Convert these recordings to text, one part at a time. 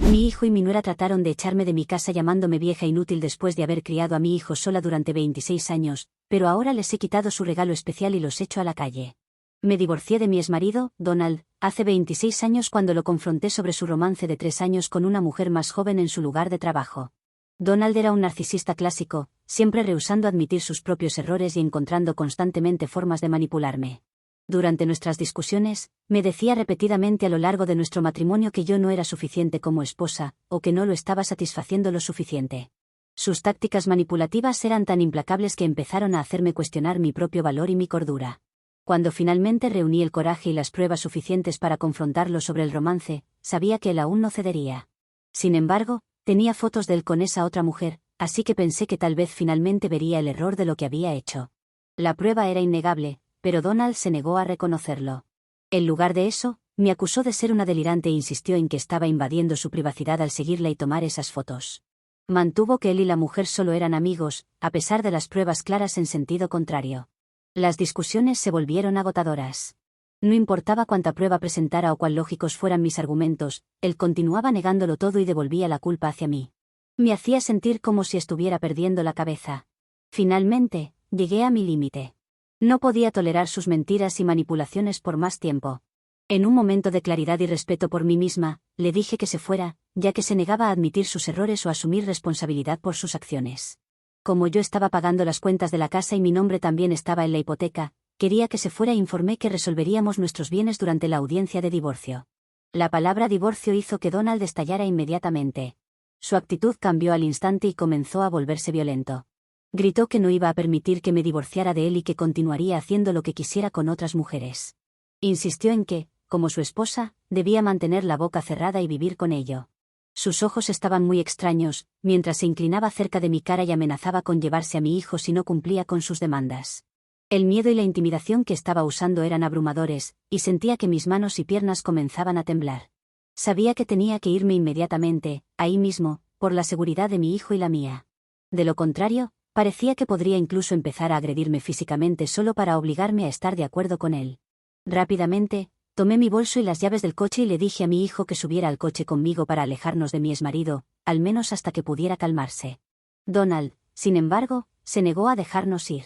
Mi hijo y mi nuera trataron de echarme de mi casa llamándome vieja inútil después de haber criado a mi hijo sola durante 26 años, pero ahora les he quitado su regalo especial y los echo a la calle. Me divorcié de mi exmarido, Donald, hace 26 años cuando lo confronté sobre su romance de 3 años con una mujer más joven en su lugar de trabajo. Donald era un narcisista clásico, siempre rehusando admitir sus propios errores y encontrando constantemente formas de manipularme. Durante nuestras discusiones, me decía repetidamente a lo largo de nuestro matrimonio que yo no era suficiente como esposa, o que no lo estaba satisfaciendo lo suficiente. Sus tácticas manipulativas eran tan implacables que empezaron a hacerme cuestionar mi propio valor y mi cordura. Cuando finalmente reuní el coraje y las pruebas suficientes para confrontarlo sobre el romance, sabía que él aún no cedería. Sin embargo, tenía fotos de él con esa otra mujer, así que pensé que tal vez finalmente vería el error de lo que había hecho. La prueba era innegable, pero Donald se negó a reconocerlo. En lugar de eso, me acusó de ser una delirante e insistió en que estaba invadiendo su privacidad al seguirla y tomar esas fotos. Mantuvo que él y la mujer solo eran amigos, a pesar de las pruebas claras en sentido contrario. Las discusiones se volvieron agotadoras. No importaba cuánta prueba presentara o cuán lógicos fueran mis argumentos, él continuaba negándolo todo y devolvía la culpa hacia mí. Me hacía sentir como si estuviera perdiendo la cabeza. Finalmente, llegué a mi límite. No podía tolerar sus mentiras y manipulaciones por más tiempo. En un momento de claridad y respeto por mí misma, le dije que se fuera, ya que se negaba a admitir sus errores o asumir responsabilidad por sus acciones. Como yo estaba pagando las cuentas de la casa y mi nombre también estaba en la hipoteca, quería que se fuera e informé que resolveríamos nuestros bienes durante la audiencia de divorcio. La palabra divorcio hizo que Donald estallara inmediatamente. Su actitud cambió al instante y comenzó a volverse violento. Gritó que no iba a permitir que me divorciara de él y que continuaría haciendo lo que quisiera con otras mujeres. Insistió en que, como su esposa, debía mantener la boca cerrada y vivir con ello. Sus ojos estaban muy extraños, mientras se inclinaba cerca de mi cara y amenazaba con llevarse a mi hijo si no cumplía con sus demandas. El miedo y la intimidación que estaba usando eran abrumadores, y sentía que mis manos y piernas comenzaban a temblar. Sabía que tenía que irme inmediatamente, ahí mismo, por la seguridad de mi hijo y la mía. De lo contrario, parecía que podría incluso empezar a agredirme físicamente solo para obligarme a estar de acuerdo con él. Rápidamente, tomé mi bolso y las llaves del coche y le dije a mi hijo que subiera al coche conmigo para alejarnos de mi exmarido, al menos hasta que pudiera calmarse. Donald, sin embargo, se negó a dejarnos ir.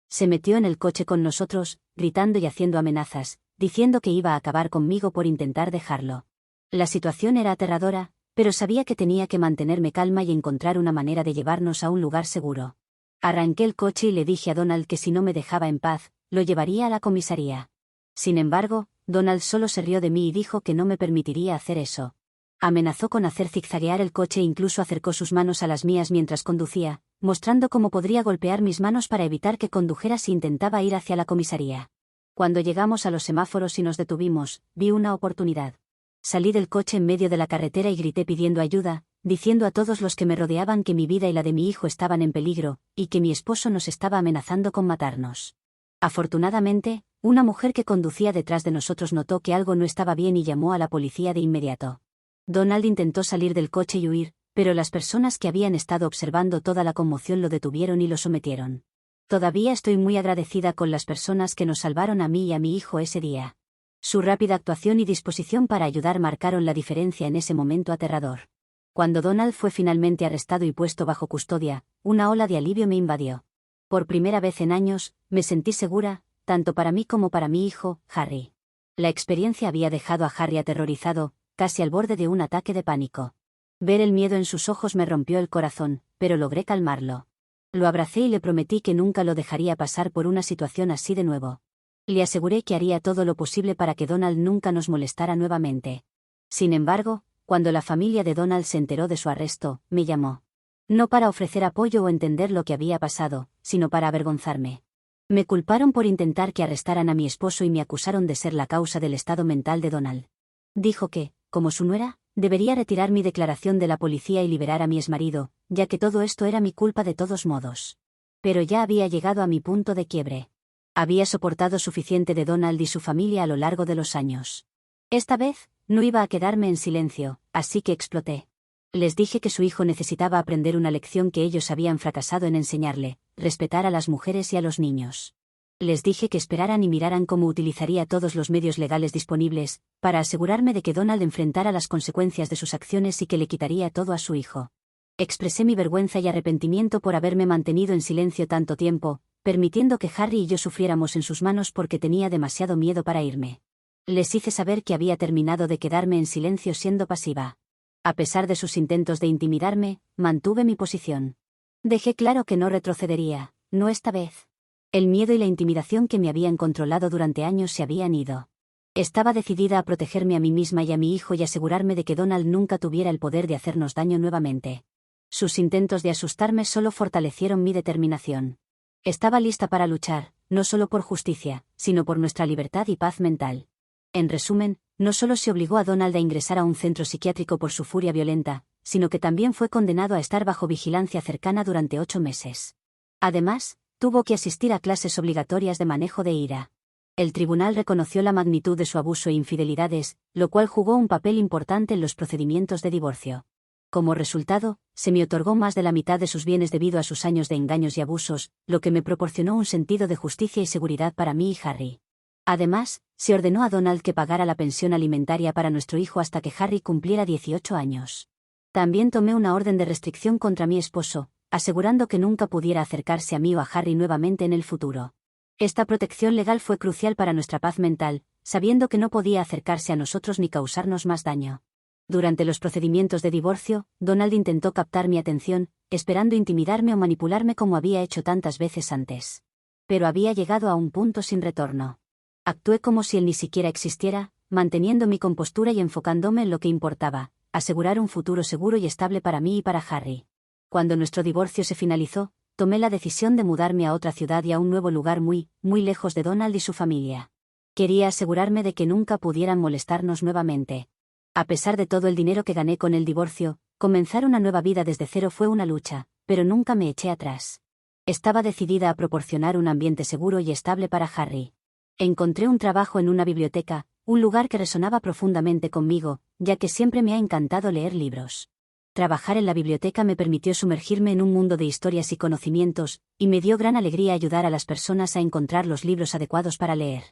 Se metió en el coche con nosotros, gritando y haciendo amenazas, diciendo que iba a acabar conmigo por intentar dejarlo. La situación era aterradora, pero sabía que tenía que mantenerme calma y encontrar una manera de llevarnos a un lugar seguro. Arranqué el coche y le dije a Donald que si no me dejaba en paz, lo llevaría a la comisaría. Sin embargo, Donald solo se rió de mí y dijo que no me permitiría hacer eso. Amenazó con hacer zigzaguear el coche e incluso acercó sus manos a las mías mientras conducía, mostrando cómo podría golpear mis manos para evitar que condujera si intentaba ir hacia la comisaría. Cuando llegamos a los semáforos y nos detuvimos, vi una oportunidad. Salí del coche en medio de la carretera y grité pidiendo ayuda, diciendo a todos los que me rodeaban que mi vida y la de mi hijo estaban en peligro, y que mi esposo nos estaba amenazando con matarnos. Afortunadamente, una mujer que conducía detrás de nosotros notó que algo no estaba bien y llamó a la policía de inmediato. Donald intentó salir del coche y huir, pero las personas que habían estado observando toda la conmoción lo detuvieron y lo sometieron. Todavía estoy muy agradecida con las personas que nos salvaron a mí y a mi hijo ese día. Su rápida actuación y disposición para ayudar marcaron la diferencia en ese momento aterrador. Cuando Donald fue finalmente arrestado y puesto bajo custodia, una ola de alivio me invadió. Por primera vez en años, me sentí segura, tanto para mí como para mi hijo, Harry. La experiencia había dejado a Harry aterrorizado, casi al borde de un ataque de pánico. Ver el miedo en sus ojos me rompió el corazón, pero logré calmarlo. Lo abracé y le prometí que nunca lo dejaría pasar por una situación así de nuevo. Le aseguré que haría todo lo posible para que Donald nunca nos molestara nuevamente. Sin embargo, cuando la familia de Donald se enteró de su arresto, me llamó. No para ofrecer apoyo o entender lo que había pasado, sino para avergonzarme. Me culparon por intentar que arrestaran a mi esposo y me acusaron de ser la causa del estado mental de Donald. Dijo que, como su nuera, debería retirar mi declaración de la policía y liberar a mi exmarido, ya que todo esto era mi culpa de todos modos. Pero ya había llegado a mi punto de quiebre. Había soportado suficiente de Donald y su familia a lo largo de los años. Esta vez, no iba a quedarme en silencio, así que exploté. Les dije que su hijo necesitaba aprender una lección que ellos habían fracasado en enseñarle: respetar a las mujeres y a los niños. Les dije que esperaran y miraran cómo utilizaría todos los medios legales disponibles, para asegurarme de que Donald enfrentara las consecuencias de sus acciones y que le quitaría todo a su hijo. Expresé mi vergüenza y arrepentimiento por haberme mantenido en silencio tanto tiempo, permitiendo que Harry y yo sufriéramos en sus manos porque tenía demasiado miedo para irme. Les hice saber que había terminado de quedarme en silencio siendo pasiva. A pesar de sus intentos de intimidarme, mantuve mi posición. Dejé claro que no retrocedería, no esta vez. El miedo y la intimidación que me habían controlado durante años se habían ido. Estaba decidida a protegerme a mí misma y a mi hijo y asegurarme de que Donald nunca tuviera el poder de hacernos daño nuevamente. Sus intentos de asustarme solo fortalecieron mi determinación. Estaba lista para luchar, no solo por justicia, sino por nuestra libertad y paz mental. En resumen, no solo se obligó a Donald a ingresar a un centro psiquiátrico por su furia violenta, sino que también fue condenado a estar bajo vigilancia cercana durante 8 meses. Además, tuvo que asistir a clases obligatorias de manejo de ira. El tribunal reconoció la magnitud de su abuso e infidelidades, lo cual jugó un papel importante en los procedimientos de divorcio. Como resultado, se me otorgó más de la mitad de sus bienes debido a sus años de engaños y abusos, lo que me proporcionó un sentido de justicia y seguridad para mí y Harry. Además, se ordenó a Donald que pagara la pensión alimentaria para nuestro hijo hasta que Harry cumpliera 18 años. También tomé una orden de restricción contra mi esposo, asegurando que nunca pudiera acercarse a mí o a Harry nuevamente en el futuro. Esta protección legal fue crucial para nuestra paz mental, sabiendo que no podía acercarse a nosotros ni causarnos más daño. Durante los procedimientos de divorcio, Donald intentó captar mi atención, esperando intimidarme o manipularme como había hecho tantas veces antes. Pero había llegado a un punto sin retorno. Actué como si él ni siquiera existiera, manteniendo mi compostura y enfocándome en lo que importaba, asegurar un futuro seguro y estable para mí y para Harry. Cuando nuestro divorcio se finalizó, tomé la decisión de mudarme a otra ciudad y a un nuevo lugar muy lejos de Donald y su familia. Quería asegurarme de que nunca pudieran molestarnos nuevamente. A pesar de todo el dinero que gané con el divorcio, comenzar una nueva vida desde cero fue una lucha, pero nunca me eché atrás. Estaba decidida a proporcionar un ambiente seguro y estable para Harry. Encontré un trabajo en una biblioteca, un lugar que resonaba profundamente conmigo, ya que siempre me ha encantado leer libros. Trabajar en la biblioteca me permitió sumergirme en un mundo de historias y conocimientos, y me dio gran alegría ayudar a las personas a encontrar los libros adecuados para leer.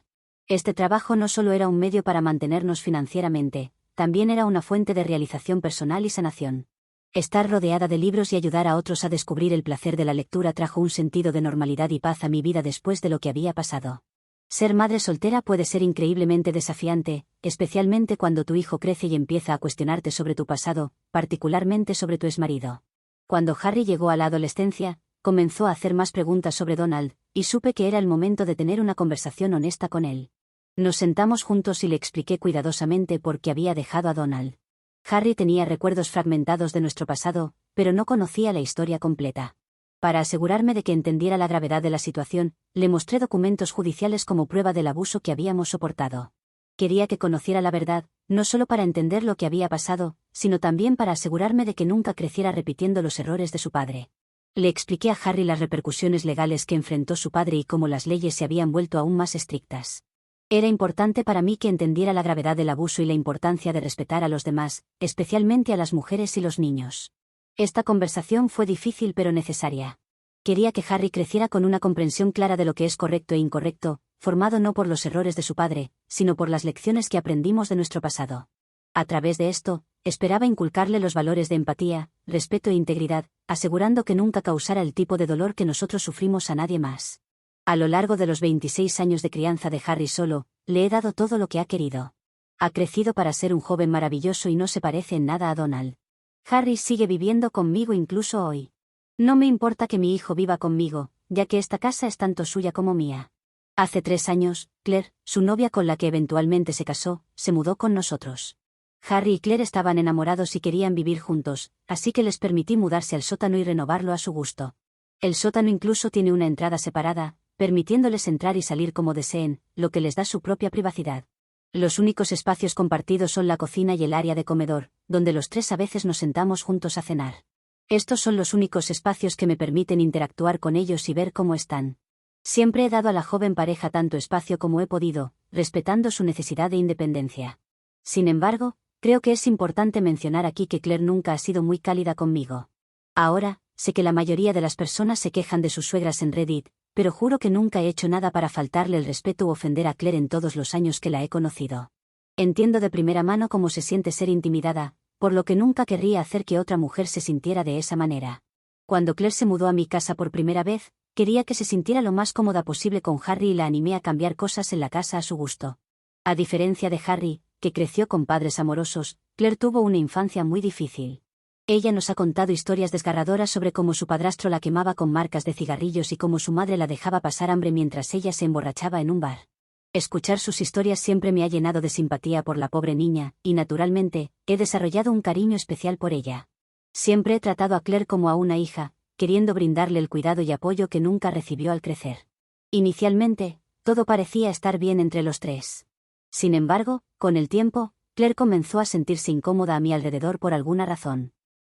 Este trabajo no solo era un medio para mantenernos financieramente, también era una fuente de realización personal y sanación. Estar rodeada de libros y ayudar a otros a descubrir el placer de la lectura trajo un sentido de normalidad y paz a mi vida después de lo que había pasado. Ser madre soltera puede ser increíblemente desafiante, especialmente cuando tu hijo crece y empieza a cuestionarte sobre tu pasado, particularmente sobre tu exmarido. Cuando Harry llegó a la adolescencia, comenzó a hacer más preguntas sobre Donald, y supe que era el momento de tener una conversación honesta con él. Nos sentamos juntos y le expliqué cuidadosamente por qué había dejado a Donald. Harry tenía recuerdos fragmentados de nuestro pasado, pero no conocía la historia completa. Para asegurarme de que entendiera la gravedad de la situación, le mostré documentos judiciales como prueba del abuso que habíamos soportado. Quería que conociera la verdad, no solo para entender lo que había pasado, sino también para asegurarme de que nunca creciera repitiendo los errores de su padre. Le expliqué a Harry las repercusiones legales que enfrentó su padre y cómo las leyes se habían vuelto aún más estrictas. Era importante para mí que entendiera la gravedad del abuso y la importancia de respetar a los demás, especialmente a las mujeres y los niños. Esta conversación fue difícil pero necesaria. Quería que Harry creciera con una comprensión clara de lo que es correcto e incorrecto, formado no por los errores de su padre, sino por las lecciones que aprendimos de nuestro pasado. A través de esto, esperaba inculcarle los valores de empatía, respeto e integridad, asegurando que nunca causara el tipo de dolor que nosotros sufrimos a nadie más. A lo largo de los 26 años de crianza de Harry solo, le he dado todo lo que ha querido. Ha crecido para ser un joven maravilloso y no se parece en nada a Donald. Harry sigue viviendo conmigo incluso hoy. No me importa que mi hijo viva conmigo, ya que esta casa es tanto suya como mía. Hace 3 años, Claire, su novia con la que eventualmente se casó, se mudó con nosotros. Harry y Claire estaban enamorados y querían vivir juntos, así que les permití mudarse al sótano y renovarlo a su gusto. El sótano incluso tiene una entrada separada, permitiéndoles entrar y salir como deseen, lo que les da su propia privacidad. Los únicos espacios compartidos son la cocina y el área de comedor, donde los 3 a veces nos sentamos juntos a cenar. Estos son los únicos espacios que me permiten interactuar con ellos y ver cómo están. Siempre he dado a la joven pareja tanto espacio como he podido, respetando su necesidad de independencia. Sin embargo, creo que es importante mencionar aquí que Claire nunca ha sido muy cálida conmigo. Ahora, sé que la mayoría de las personas se quejan de sus suegras en Reddit, pero juro que nunca he hecho nada para faltarle el respeto u ofender a Claire en todos los años que la he conocido. Entiendo de primera mano cómo se siente ser intimidada, por lo que nunca querría hacer que otra mujer se sintiera de esa manera. Cuando Claire se mudó a mi casa por primera vez, quería que se sintiera lo más cómoda posible con Harry y la animé a cambiar cosas en la casa a su gusto. A diferencia de Harry, que creció con padres amorosos, Claire tuvo una infancia muy difícil. Ella nos ha contado historias desgarradoras sobre cómo su padrastro la quemaba con marcas de cigarrillos y cómo su madre la dejaba pasar hambre mientras ella se emborrachaba en un bar. Escuchar sus historias siempre me ha llenado de simpatía por la pobre niña, y naturalmente, he desarrollado un cariño especial por ella. Siempre he tratado a Claire como a una hija, queriendo brindarle el cuidado y apoyo que nunca recibió al crecer. Inicialmente, todo parecía estar bien entre los tres. Sin embargo, con el tiempo, Claire comenzó a sentirse incómoda a mi alrededor por alguna razón.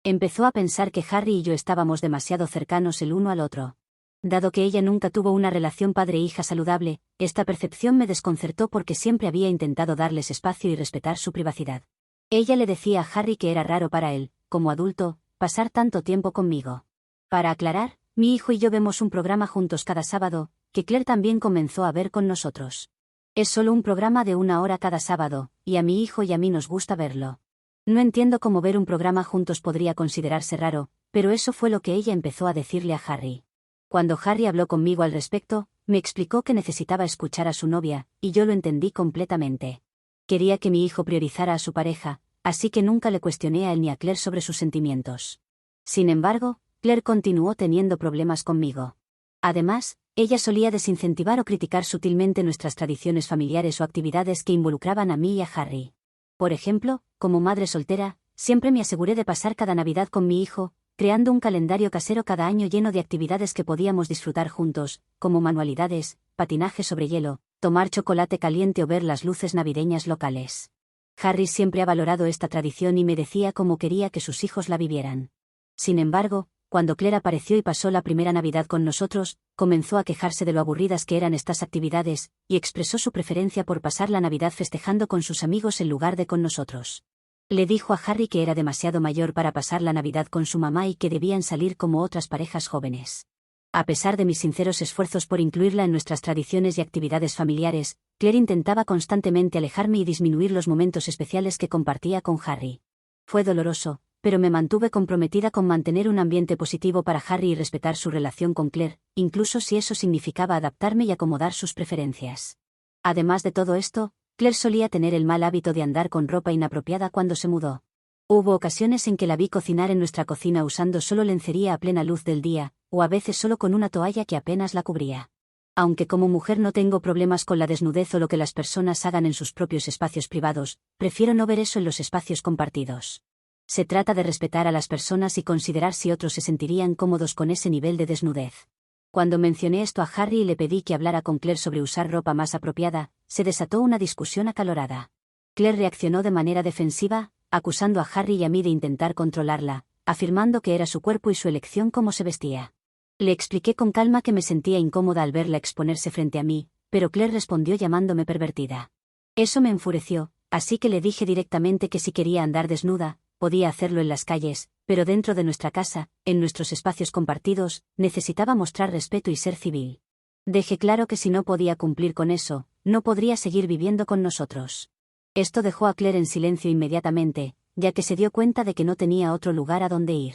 Empezó a pensar que Harry y yo estábamos demasiado cercanos el uno al otro. Dado que ella nunca tuvo una relación padre-hija saludable, esta percepción me desconcertó porque siempre había intentado darles espacio y respetar su privacidad. Ella le decía a Harry que era raro para él, como adulto, pasar tanto tiempo conmigo. Para aclarar, mi hijo y yo vemos un programa juntos cada sábado, que Claire también comenzó a ver con nosotros. Es solo un programa de 1 hora cada sábado, y a mi hijo y a mí nos gusta verlo. No entiendo cómo ver un programa juntos podría considerarse raro, pero eso fue lo que ella empezó a decirle a Harry. Cuando Harry habló conmigo al respecto, me explicó que necesitaba escuchar a su novia, y yo lo entendí completamente. Quería que mi hijo priorizara a su pareja, así que nunca le cuestioné a él ni a Claire sobre sus sentimientos. Sin embargo, Claire continuó teniendo problemas conmigo. Además, ella solía desincentivar o criticar sutilmente nuestras tradiciones familiares o actividades que involucraban a mí y a Harry. Por ejemplo, como madre soltera, siempre me aseguré de pasar cada Navidad con mi hijo, creando un calendario casero cada año lleno de actividades que podíamos disfrutar juntos, como manualidades, patinaje sobre hielo, tomar chocolate caliente o ver las luces navideñas locales. Harry siempre ha valorado esta tradición y me decía cómo quería que sus hijos la vivieran. Sin embargo, cuando Claire apareció y pasó la primera Navidad con nosotros, comenzó a quejarse de lo aburridas que eran estas actividades, y expresó su preferencia por pasar la Navidad festejando con sus amigos en lugar de con nosotros. Le dijo a Harry que era demasiado mayor para pasar la Navidad con su mamá y que debían salir como otras parejas jóvenes. A pesar de mis sinceros esfuerzos por incluirla en nuestras tradiciones y actividades familiares, Claire intentaba constantemente alejarme y disminuir los momentos especiales que compartía con Harry. Fue doloroso, pero me mantuve comprometida con mantener un ambiente positivo para Harry y respetar su relación con Claire, incluso si eso significaba adaptarme y acomodar sus preferencias. Además de todo esto, Claire solía tener el mal hábito de andar con ropa inapropiada cuando se mudó. Hubo ocasiones en que la vi cocinar en nuestra cocina usando solo lencería a plena luz del día, o a veces solo con una toalla que apenas la cubría. Aunque como mujer no tengo problemas con la desnudez o lo que las personas hagan en sus propios espacios privados, prefiero no ver eso en los espacios compartidos. Se trata de respetar a las personas y considerar si otros se sentirían cómodos con ese nivel de desnudez. Cuando mencioné esto a Harry y le pedí que hablara con Claire sobre usar ropa más apropiada, se desató una discusión acalorada. Claire reaccionó de manera defensiva, acusando a Harry y a mí de intentar controlarla, afirmando que era su cuerpo y su elección cómo se vestía. Le expliqué con calma que me sentía incómoda al verla exponerse frente a mí, pero Claire respondió llamándome pervertida. Eso me enfureció, así que le dije directamente que si quería andar desnuda, podía hacerlo en las calles, pero dentro de nuestra casa, en nuestros espacios compartidos, necesitaba mostrar respeto y ser civil. Dejé claro que si no podía cumplir con eso, no podría seguir viviendo con nosotros. Esto dejó a Claire en silencio inmediatamente, ya que se dio cuenta de que no tenía otro lugar a donde ir.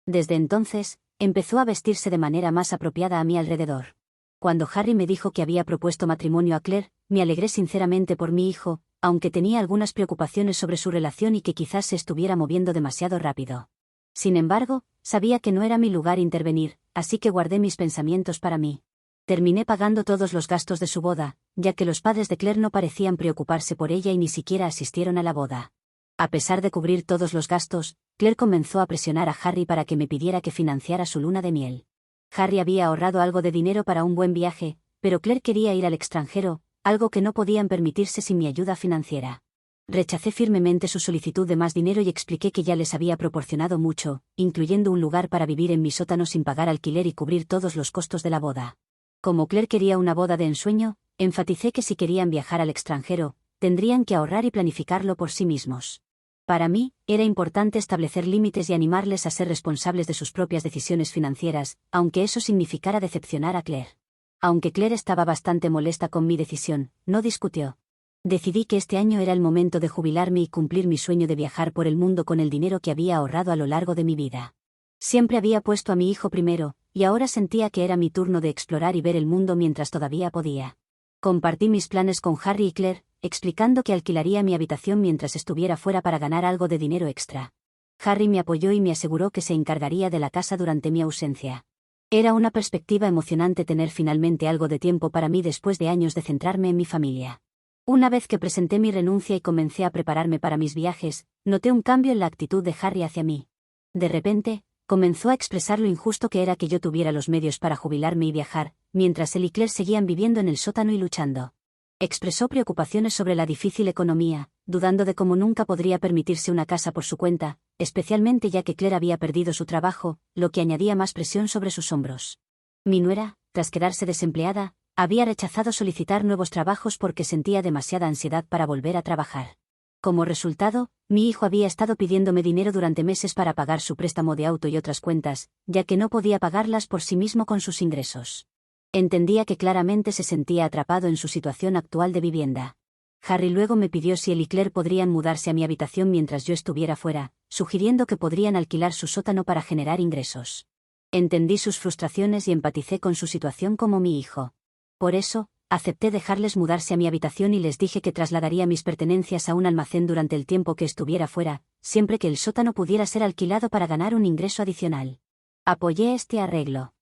Desde entonces, empezó a vestirse de manera más apropiada a mi alrededor. Cuando Harry me dijo que había propuesto matrimonio a Claire, me alegré sinceramente por mi hijo, aunque tenía algunas preocupaciones sobre su relación y que quizás se estuviera moviendo demasiado rápido. Sin embargo, sabía que no era mi lugar intervenir, así que guardé mis pensamientos para mí. Terminé pagando todos los gastos de su boda, ya que los padres de Claire no parecían preocuparse por ella y ni siquiera asistieron a la boda. A pesar de cubrir todos los gastos, Claire comenzó a presionar a Harry para que me pidiera que financiara su luna de miel. Harry había ahorrado algo de dinero para un buen viaje, pero Claire quería ir al extranjero, algo que no podían permitirse sin mi ayuda financiera. Rechacé firmemente su solicitud de más dinero y expliqué que ya les había proporcionado mucho, incluyendo un lugar para vivir en mi sótano sin pagar alquiler y cubrir todos los costos de la boda. Como Claire quería una boda de ensueño, enfaticé que si querían viajar al extranjero, tendrían que ahorrar y planificarlo por sí mismos. Para mí, era importante establecer límites y animarles a ser responsables de sus propias decisiones financieras, aunque eso significara decepcionar a Claire. Aunque Claire estaba bastante molesta con mi decisión, no discutió. Decidí que este año era el momento de jubilarme y cumplir mi sueño de viajar por el mundo con el dinero que había ahorrado a lo largo de mi vida. Siempre había puesto a mi hijo primero, y ahora sentía que era mi turno de explorar y ver el mundo mientras todavía podía. Compartí mis planes con Harry y Claire, explicando que alquilaría mi habitación mientras estuviera fuera para ganar algo de dinero extra. Harry me apoyó y me aseguró que se encargaría de la casa durante mi ausencia. Era una perspectiva emocionante tener finalmente algo de tiempo para mí después de años de centrarme en mi familia. Una vez que presenté mi renuncia y comencé a prepararme para mis viajes, noté un cambio en la actitud de Harry hacia mí. De repente, comenzó a expresar lo injusto que era que yo tuviera los medios para jubilarme y viajar, mientras él y Claire seguían viviendo en el sótano y luchando. Expresó preocupaciones sobre la difícil economía, dudando de cómo nunca podría permitirse una casa por su cuenta, especialmente ya que Claire había perdido su trabajo, lo que añadía más presión sobre sus hombros. Mi nuera, tras quedarse desempleada, había rechazado solicitar nuevos trabajos porque sentía demasiada ansiedad para volver a trabajar. Como resultado, mi hijo había estado pidiéndome dinero durante meses para pagar su préstamo de auto y otras cuentas, ya que no podía pagarlas por sí mismo con sus ingresos. Entendía que claramente se sentía atrapado en su situación actual de vivienda. Harry luego me pidió si él y Claire podrían mudarse a mi habitación mientras yo estuviera fuera, sugiriendo que podrían alquilar su sótano para generar ingresos. Entendí sus frustraciones y empaticé con su situación como mi hijo. Por eso, acepté dejarles mudarse a mi habitación y les dije que trasladaría mis pertenencias a un almacén durante el tiempo que estuviera fuera, siempre que el sótano pudiera ser alquilado para ganar un ingreso adicional. Apoyé este arreglo.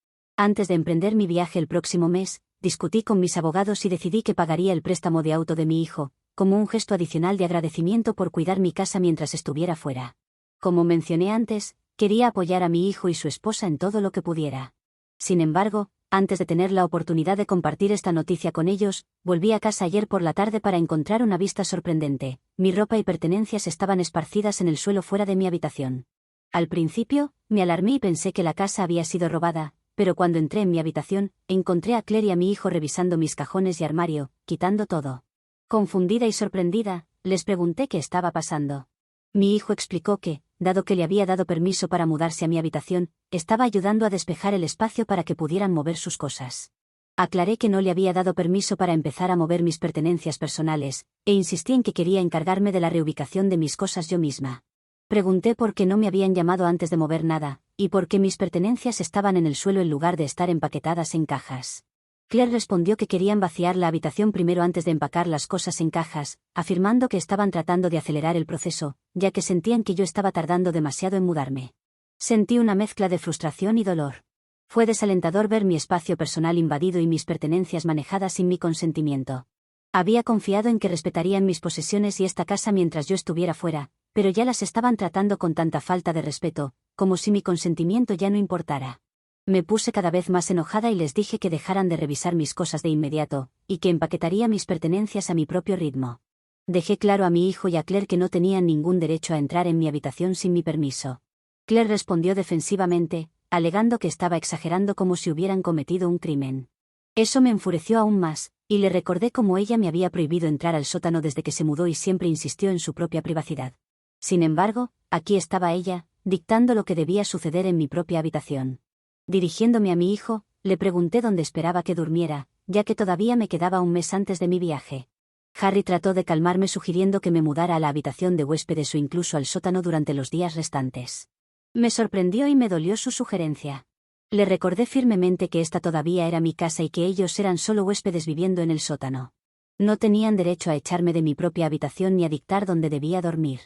Antes de emprender mi viaje el próximo mes, discutí con mis abogados y decidí que pagaría el préstamo de auto de mi hijo, como un gesto adicional de agradecimiento por cuidar mi casa mientras estuviera fuera. Como mencioné antes, quería apoyar a mi hijo y su esposa en todo lo que pudiera. Sin embargo, antes de tener la oportunidad de compartir esta noticia con ellos, volví a casa ayer por la tarde para encontrar una vista sorprendente. Mi ropa y pertenencias estaban esparcidas en el suelo fuera de mi habitación. Al principio, me alarmé y pensé que la casa había sido robada, pero cuando entré en mi habitación, encontré a Claire y a mi hijo revisando mis cajones y armario, quitando todo. Confundida y sorprendida, les pregunté qué estaba pasando. Mi hijo explicó que, dado que le había dado permiso para mudarse a mi habitación, estaba ayudando a despejar el espacio para que pudieran mover sus cosas. Aclaré que no le había dado permiso para empezar a mover mis pertenencias personales, e insistí en que quería encargarme de la reubicación de mis cosas yo misma. Pregunté por qué no me habían llamado antes de mover nada, y por qué mis pertenencias estaban en el suelo en lugar de estar empaquetadas en cajas. Claire respondió que querían vaciar la habitación primero antes de empacar las cosas en cajas, afirmando que estaban tratando de acelerar el proceso, ya que sentían que yo estaba tardando demasiado en mudarme. Sentí una mezcla de frustración y dolor. Fue desalentador ver mi espacio personal invadido y mis pertenencias manejadas sin mi consentimiento. Había confiado en que respetarían mis posesiones y esta casa mientras yo estuviera fuera, pero ya las estaban tratando con tanta falta de respeto, como si mi consentimiento ya no importara. Me puse cada vez más enojada y les dije que dejaran de revisar mis cosas de inmediato, y que empaquetaría mis pertenencias a mi propio ritmo. Dejé claro a mi hijo y a Claire que no tenían ningún derecho a entrar en mi habitación sin mi permiso. Claire respondió defensivamente, alegando que estaba exagerando como si hubieran cometido un crimen. Eso me enfureció aún más, y le recordé cómo ella me había prohibido entrar al sótano desde que se mudó y siempre insistió en su propia privacidad. Sin embargo, aquí estaba ella, dictando lo que debía suceder en mi propia habitación. Dirigiéndome a mi hijo, le pregunté dónde esperaba que durmiera, ya que todavía me quedaba un mes antes de mi viaje. Harry trató de calmarme sugiriendo que me mudara a la habitación de huéspedes o incluso al sótano durante los días restantes. Me sorprendió y me dolió su sugerencia. Le recordé firmemente que esta todavía era mi casa y que ellos eran solo huéspedes viviendo en el sótano. No tenían derecho a echarme de mi propia habitación ni a dictar dónde debía dormir.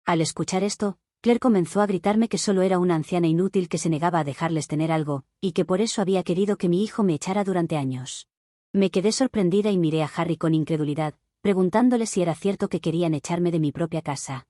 Al escuchar esto, Claire comenzó a gritarme que solo era una anciana inútil que se negaba a dejarles tener algo, y que por eso había querido que mi hijo me echara durante años. Me quedé sorprendida y miré a Harry con incredulidad, preguntándole si era cierto que querían echarme de mi propia casa.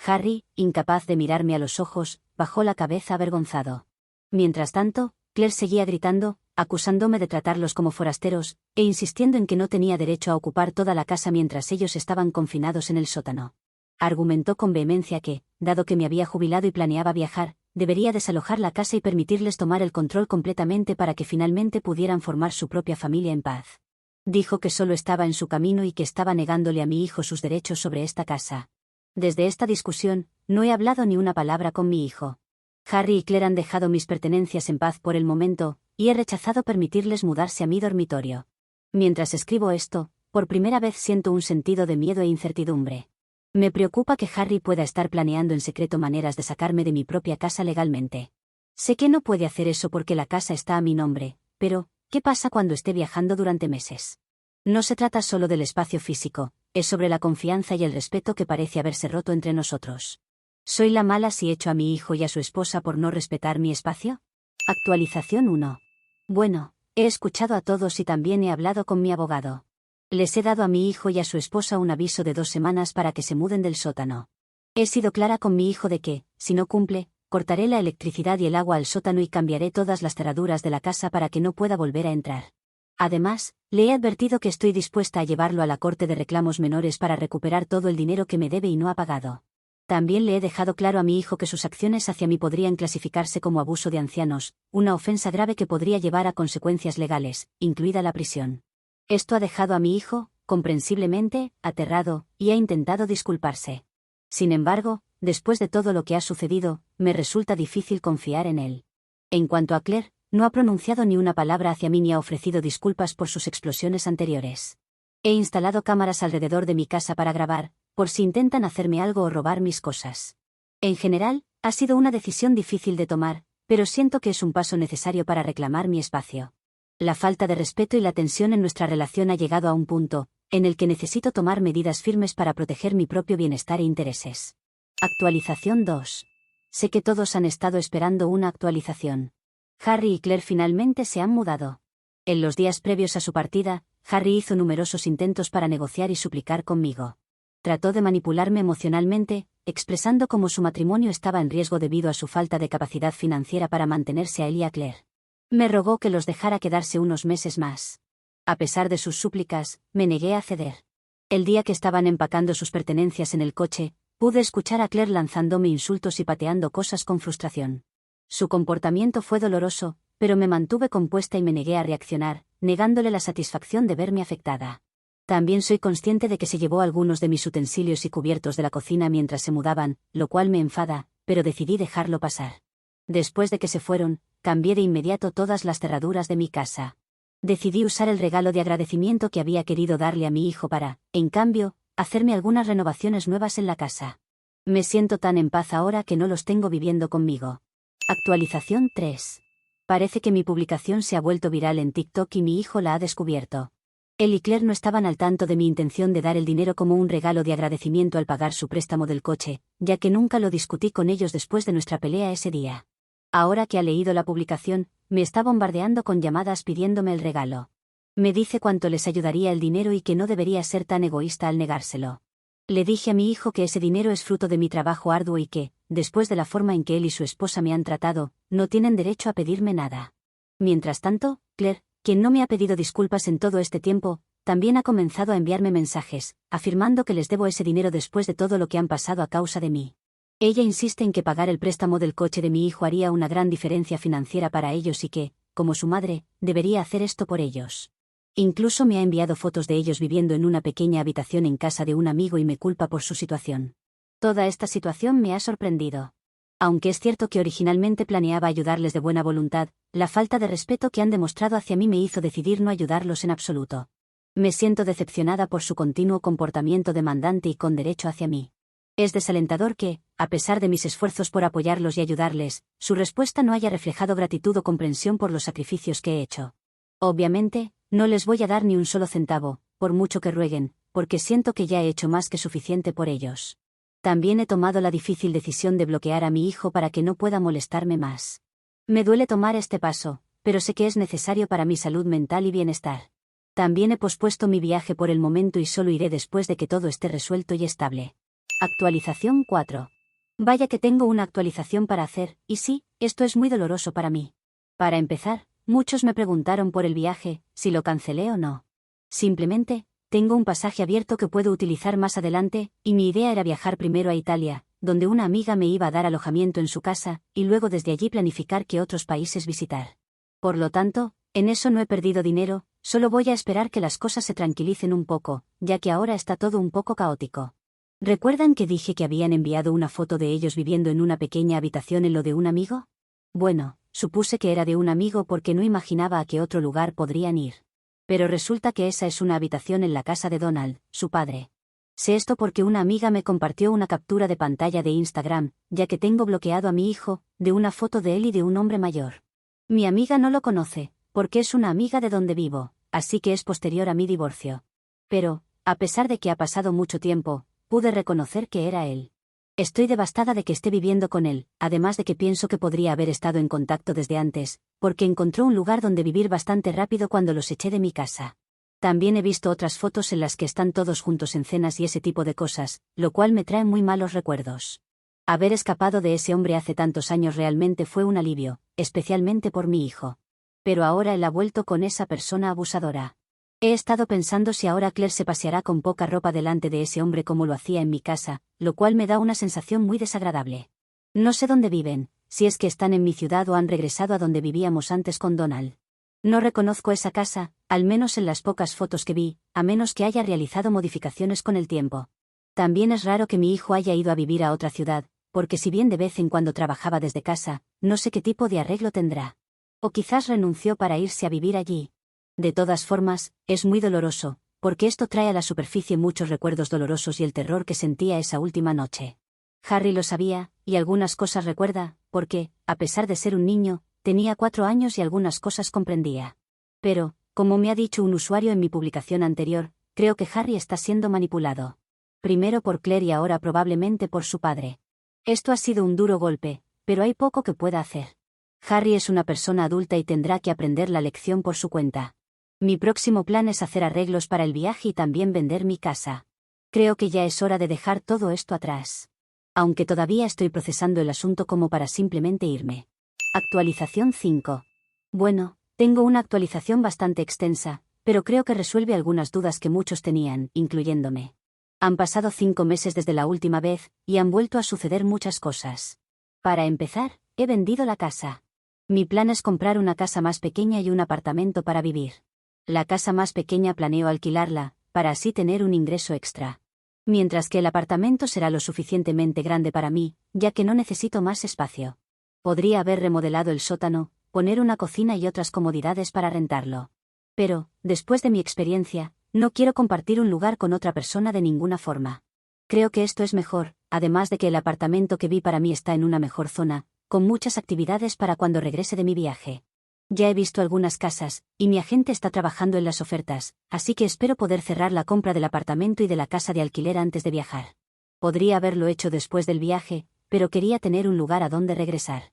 Harry, incapaz de mirarme a los ojos, bajó la cabeza avergonzado. Mientras tanto, Claire seguía gritando, acusándome de tratarlos como forasteros, e insistiendo en que no tenía derecho a ocupar toda la casa mientras ellos estaban confinados en el sótano. Argumentó con vehemencia que, dado que me había jubilado y planeaba viajar, debería desalojar la casa y permitirles tomar el control completamente para que finalmente pudieran formar su propia familia en paz. Dijo que solo estaba en su camino y que estaba negándole a mi hijo sus derechos sobre esta casa. Desde esta discusión, no he hablado ni una palabra con mi hijo. Harry y Claire han dejado mis pertenencias en paz por el momento, y he rechazado permitirles mudarse a mi dormitorio. Mientras escribo esto, por primera vez siento un sentido de miedo e incertidumbre. Me preocupa que Harry pueda estar planeando en secreto maneras de sacarme de mi propia casa legalmente. Sé que no puede hacer eso porque la casa está a mi nombre, pero, ¿qué pasa cuando esté viajando durante meses? No se trata solo del espacio físico, es sobre la confianza y el respeto que parece haberse roto entre nosotros. ¿Soy la mala si echo a mi hijo y a su esposa por no respetar mi espacio? Actualización 1. Bueno, he escuchado a todos y también he hablado con mi abogado. Les he dado a mi hijo y a su esposa un aviso de 2 semanas para que se muden del sótano. He sido clara con mi hijo de que, si no cumple, cortaré la electricidad y el agua al sótano y cambiaré todas las cerraduras de la casa para que no pueda volver a entrar. Además, le he advertido que estoy dispuesta a llevarlo a la Corte de Reclamos Menores para recuperar todo el dinero que me debe y no ha pagado. También le he dejado claro a mi hijo que sus acciones hacia mí podrían clasificarse como abuso de ancianos, una ofensa grave que podría llevar a consecuencias legales, incluida la prisión. Esto ha dejado a mi hijo, comprensiblemente, aterrado, y ha intentado disculparse. Sin embargo, después de todo lo que ha sucedido, me resulta difícil confiar en él. En cuanto a Claire, no ha pronunciado ni una palabra hacia mí ni ha ofrecido disculpas por sus explosiones anteriores. He instalado cámaras alrededor de mi casa para grabar, por si intentan hacerme algo o robar mis cosas. En general, ha sido una decisión difícil de tomar, pero siento que es un paso necesario para reclamar mi espacio. La falta de respeto y la tensión en nuestra relación ha llegado a un punto, en el que necesito tomar medidas firmes para proteger mi propio bienestar e intereses. Actualización 2. Sé que todos han estado esperando una actualización. Harry y Claire finalmente se han mudado. En los días previos a su partida, Harry hizo numerosos intentos para negociar y suplicar conmigo. Trató de manipularme emocionalmente, expresando cómo su matrimonio estaba en riesgo debido a su falta de capacidad financiera para mantenerse a él y a Claire. Me rogó que los dejara quedarse unos meses más. A pesar de sus súplicas, me negué a ceder. El día que estaban empacando sus pertenencias en el coche, pude escuchar a Claire lanzándome insultos y pateando cosas con frustración. Su comportamiento fue doloroso, pero me mantuve compuesta y me negué a reaccionar, negándole la satisfacción de verme afectada. También soy consciente de que se llevó algunos de mis utensilios y cubiertos de la cocina mientras se mudaban, lo cual me enfada, pero decidí dejarlo pasar. Después de que se fueron, cambié de inmediato todas las cerraduras de mi casa. Decidí usar el regalo de agradecimiento que había querido darle a mi hijo para, en cambio, hacerme algunas renovaciones nuevas en la casa. Me siento tan en paz ahora que no los tengo viviendo conmigo. Actualización 3. Parece que mi publicación se ha vuelto viral en TikTok y mi hijo la ha descubierto. Él y Claire no estaban al tanto de mi intención de dar el dinero como un regalo de agradecimiento al pagar su préstamo del coche, ya que nunca lo discutí con ellos después de nuestra pelea ese día. Ahora que ha leído la publicación, me está bombardeando con llamadas pidiéndome el regalo. Me dice cuánto les ayudaría el dinero y que no debería ser tan egoísta al negárselo. Le dije a mi hijo que ese dinero es fruto de mi trabajo arduo y que, después de la forma en que él y su esposa me han tratado, no tienen derecho a pedirme nada. Mientras tanto, Claire, quien no me ha pedido disculpas en todo este tiempo, también ha comenzado a enviarme mensajes, afirmando que les debo ese dinero después de todo lo que han pasado a causa de mí. Ella insiste en que pagar el préstamo del coche de mi hijo haría una gran diferencia financiera para ellos y que, como su madre, debería hacer esto por ellos. Incluso me ha enviado fotos de ellos viviendo en una pequeña habitación en casa de un amigo y me culpa por su situación. Toda esta situación me ha sorprendido. Aunque es cierto que originalmente planeaba ayudarles de buena voluntad, la falta de respeto que han demostrado hacia mí me hizo decidir no ayudarlos en absoluto. Me siento decepcionada por su continuo comportamiento demandante y con derecho hacia mí. Es desalentador que, a pesar de mis esfuerzos por apoyarlos y ayudarles, su respuesta no haya reflejado gratitud o comprensión por los sacrificios que he hecho. Obviamente, no les voy a dar ni un solo centavo, por mucho que rueguen, porque siento que ya he hecho más que suficiente por ellos. También he tomado la difícil decisión de bloquear a mi hijo para que no pueda molestarme más. Me duele tomar este paso, pero sé que es necesario para mi salud mental y bienestar. También he pospuesto mi viaje por el momento y solo iré después de que todo esté resuelto y estable. Actualización 4. Vaya que tengo una actualización para hacer, y sí, esto es muy doloroso para mí. Para empezar, muchos me preguntaron por el viaje, si lo cancelé o no. Simplemente, tengo un pasaje abierto que puedo utilizar más adelante, y mi idea era viajar primero a Italia, donde una amiga me iba a dar alojamiento en su casa, y luego desde allí planificar qué otros países visitar. Por lo tanto, en eso no he perdido dinero, solo voy a esperar que las cosas se tranquilicen un poco, ya que ahora está todo un poco caótico. ¿Recuerdan que dije que habían enviado una foto de ellos viviendo en una pequeña habitación en lo de un amigo? Bueno, supuse que era de un amigo porque no imaginaba a qué otro lugar podrían ir. Pero resulta que esa es una habitación en la casa de Donald, su padre. Sé esto porque una amiga me compartió una captura de pantalla de Instagram, ya que tengo bloqueado a mi hijo, de una foto de él y de un hombre mayor. Mi amiga no lo conoce, porque es una amiga de donde vivo, así que es posterior a mi divorcio. Pero, a pesar de que ha pasado mucho tiempo, pude reconocer que era él. Estoy devastada de que esté viviendo con él, además de que pienso que podría haber estado en contacto desde antes, porque encontró un lugar donde vivir bastante rápido cuando los eché de mi casa. También he visto otras fotos en las que están todos juntos en cenas y ese tipo de cosas, lo cual me trae muy malos recuerdos. Haber escapado de ese hombre hace tantos años realmente fue un alivio, especialmente por mi hijo. Pero ahora él ha vuelto con esa persona abusadora. He estado pensando si ahora Claire se paseará con poca ropa delante de ese hombre como lo hacía en mi casa, lo cual me da una sensación muy desagradable. No sé dónde viven, si es que están en mi ciudad o han regresado a donde vivíamos antes con Donald. No reconozco esa casa, al menos en las pocas fotos que vi, a menos que haya realizado modificaciones con el tiempo. También es raro que mi hijo haya ido a vivir a otra ciudad, porque si bien de vez en cuando trabajaba desde casa, no sé qué tipo de arreglo tendrá. O quizás renunció para irse a vivir allí. De todas formas, es muy doloroso, porque esto trae a la superficie muchos recuerdos dolorosos y el terror que sentía esa última noche. Harry lo sabía, y algunas cosas recuerda, porque, a pesar de ser un niño, tenía 4 años y algunas cosas comprendía. Pero, como me ha dicho un usuario en mi publicación anterior, creo que Harry está siendo manipulado. Primero por Claire y ahora probablemente por su padre. Esto ha sido un duro golpe, pero hay poco que pueda hacer. Harry es una persona adulta y tendrá que aprender la lección por su cuenta. Mi próximo plan es hacer arreglos para el viaje y también vender mi casa. Creo que ya es hora de dejar todo esto atrás. Aunque todavía estoy procesando el asunto como para simplemente irme. Actualización 5. Bueno, tengo una actualización bastante extensa, pero creo que resuelve algunas dudas que muchos tenían, incluyéndome. Han pasado 5 meses desde la última vez, y han vuelto a suceder muchas cosas. Para empezar, he vendido la casa. Mi plan es comprar una casa más pequeña y un apartamento para vivir. La casa más pequeña planeo alquilarla, para así tener un ingreso extra. Mientras que el apartamento será lo suficientemente grande para mí, ya que no necesito más espacio. Podría haber remodelado el sótano, poner una cocina y otras comodidades para rentarlo. Pero, después de mi experiencia, no quiero compartir un lugar con otra persona de ninguna forma. Creo que esto es mejor, además de que el apartamento que vi para mí está en una mejor zona, con muchas actividades para cuando regrese de mi viaje. Ya he visto algunas casas, y mi agente está trabajando en las ofertas, así que espero poder cerrar la compra del apartamento y de la casa de alquiler antes de viajar. Podría haberlo hecho después del viaje, pero quería tener un lugar a donde regresar.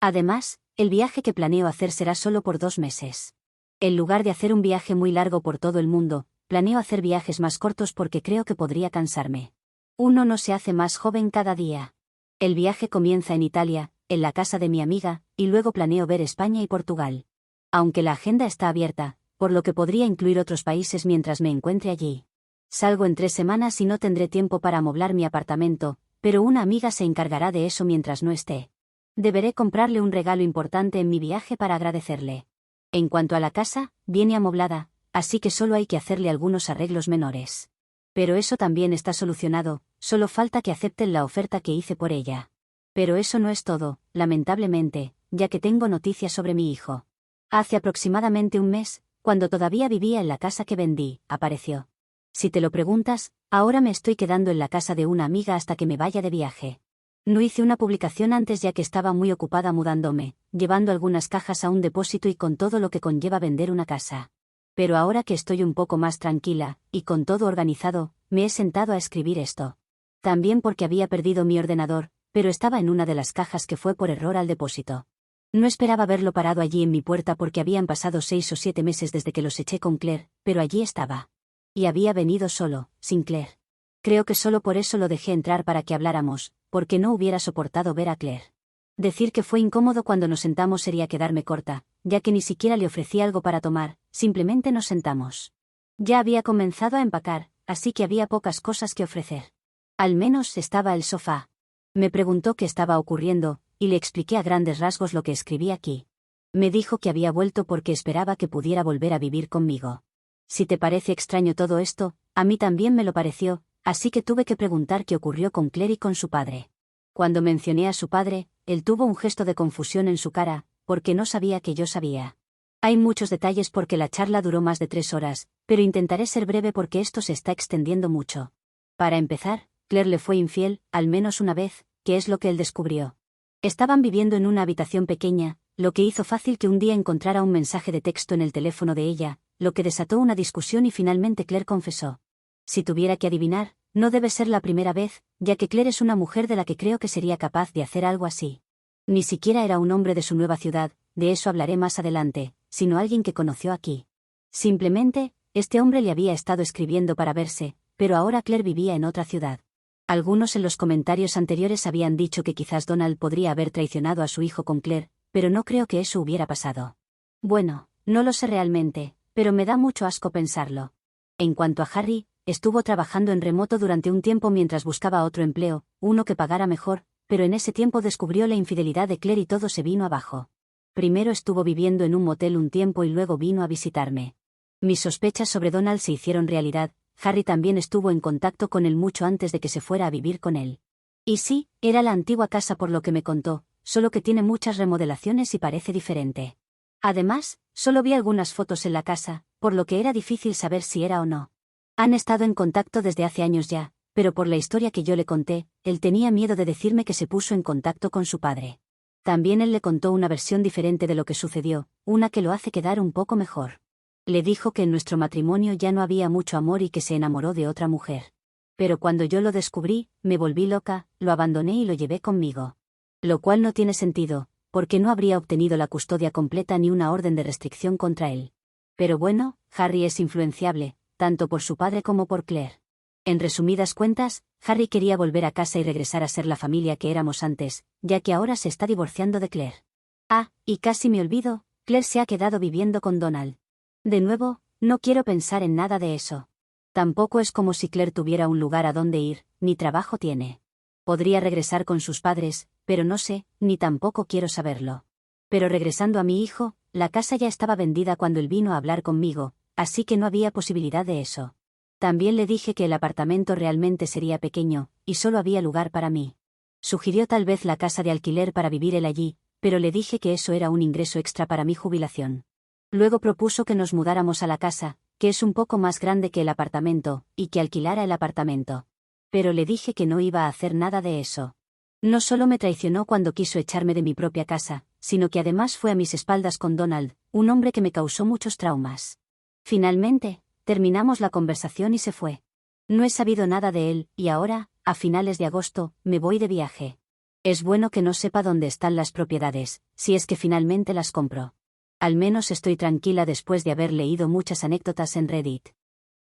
Además, el viaje que planeo hacer será solo por 2 meses. En lugar de hacer un viaje muy largo por todo el mundo, planeo hacer viajes más cortos porque creo que podría cansarme. Uno no se hace más joven cada día. El viaje comienza en Italia, en la casa de mi amiga, y luego planeo ver España y Portugal. Aunque la agenda está abierta, por lo que podría incluir otros países mientras me encuentre allí. Salgo en 3 semanas y no tendré tiempo para amoblar mi apartamento, pero una amiga se encargará de eso mientras no esté. Deberé comprarle un regalo importante en mi viaje para agradecerle. En cuanto a la casa, viene amoblada, así que solo hay que hacerle algunos arreglos menores. Pero eso también está solucionado, solo falta que acepten la oferta que hice por ella. Pero eso no es todo, lamentablemente, ya que tengo noticias sobre mi hijo. Hace aproximadamente un mes, cuando todavía vivía en la casa que vendí, apareció. Si te lo preguntas, ahora me estoy quedando en la casa de una amiga hasta que me vaya de viaje. No hice una publicación antes ya que estaba muy ocupada mudándome, llevando algunas cajas a un depósito y con todo lo que conlleva vender una casa. Pero ahora que estoy un poco más tranquila, y con todo organizado, me he sentado a escribir esto. También porque había perdido mi ordenador, pero estaba en una de las cajas que fue por error al depósito. No esperaba verlo parado allí en mi puerta porque habían pasado 6 o 7 meses desde que los eché con Claire, pero allí estaba. Y había venido solo, sin Claire. Creo que solo por eso lo dejé entrar para que habláramos, porque no hubiera soportado ver a Claire. Decir que fue incómodo cuando nos sentamos sería quedarme corta, ya que ni siquiera le ofrecí algo para tomar, simplemente nos sentamos. Ya había comenzado a empacar, así que había pocas cosas que ofrecer. Al menos estaba el sofá. Me preguntó qué estaba ocurriendo, y le expliqué a grandes rasgos lo que escribí aquí. Me dijo que había vuelto porque esperaba que pudiera volver a vivir conmigo. Si te parece extraño todo esto, a mí también me lo pareció, así que tuve que preguntar qué ocurrió con Claire y con su padre. Cuando mencioné a su padre, él tuvo un gesto de confusión en su cara, porque no sabía que yo sabía. Hay muchos detalles porque la charla duró más de 3 horas, pero intentaré ser breve porque esto se está extendiendo mucho. Para empezar, Claire le fue infiel, al menos una vez, que es lo que él descubrió. Estaban viviendo en una habitación pequeña, lo que hizo fácil que un día encontrara un mensaje de texto en el teléfono de ella, lo que desató una discusión y finalmente Claire confesó. Si tuviera que adivinar, no debe ser la primera vez, ya que Claire es una mujer de la que creo que sería capaz de hacer algo así. Ni siquiera era un hombre de su nueva ciudad, de eso hablaré más adelante, sino alguien que conoció aquí. Simplemente, este hombre le había estado escribiendo para verse, pero ahora Claire vivía en otra ciudad. Algunos en los comentarios anteriores habían dicho que quizás Donald podría haber traicionado a su hijo con Claire, pero no creo que eso hubiera pasado. Bueno, no lo sé realmente, pero me da mucho asco pensarlo. En cuanto a Harry, estuvo trabajando en remoto durante un tiempo mientras buscaba otro empleo, uno que pagara mejor, pero en ese tiempo descubrió la infidelidad de Claire y todo se vino abajo. Primero estuvo viviendo en un motel un tiempo y luego vino a visitarme. Mis sospechas sobre Donald se hicieron realidad. Harry también estuvo en contacto con él mucho antes de que se fuera a vivir con él. Y sí, era la antigua casa por lo que me contó, solo que tiene muchas remodelaciones y parece diferente. Además, solo vi algunas fotos en la casa, por lo que era difícil saber si era o no. Han estado en contacto desde hace años ya, pero por la historia que yo le conté, él tenía miedo de decirme que se puso en contacto con su padre. También él le contó una versión diferente de lo que sucedió, una que lo hace quedar un poco mejor. Le dijo que en nuestro matrimonio ya no había mucho amor y que se enamoró de otra mujer. Pero cuando yo lo descubrí, me volví loca, lo abandoné y lo llevé conmigo. Lo cual no tiene sentido, porque no habría obtenido la custodia completa ni una orden de restricción contra él. Pero bueno, Harry es influenciable, tanto por su padre como por Claire. En resumidas cuentas, Harry quería volver a casa y regresar a ser la familia que éramos antes, ya que ahora se está divorciando de Claire. Ah, y casi me olvido, Claire se ha quedado viviendo con Donald. De nuevo, no quiero pensar en nada de eso. Tampoco es como si Claire tuviera un lugar a donde ir, ni trabajo tiene. Podría regresar con sus padres, pero no sé, ni tampoco quiero saberlo. Pero regresando a mi hijo, la casa ya estaba vendida cuando él vino a hablar conmigo, así que no había posibilidad de eso. También le dije que el apartamento realmente sería pequeño, y solo había lugar para mí. Sugirió tal vez la casa de alquiler para vivir él allí, pero le dije que eso era un ingreso extra para mi jubilación. Luego propuso que nos mudáramos a la casa, que es un poco más grande que el apartamento, y que alquilara el apartamento. Pero le dije que no iba a hacer nada de eso. No solo me traicionó cuando quiso echarme de mi propia casa, sino que además fue a mis espaldas con Donald, un hombre que me causó muchos traumas. Finalmente, terminamos la conversación y se fue. No he sabido nada de él, y ahora, a finales de agosto, me voy de viaje. Es bueno que no sepa dónde están las propiedades, si es que finalmente las compro. Al menos estoy tranquila después de haber leído muchas anécdotas en Reddit.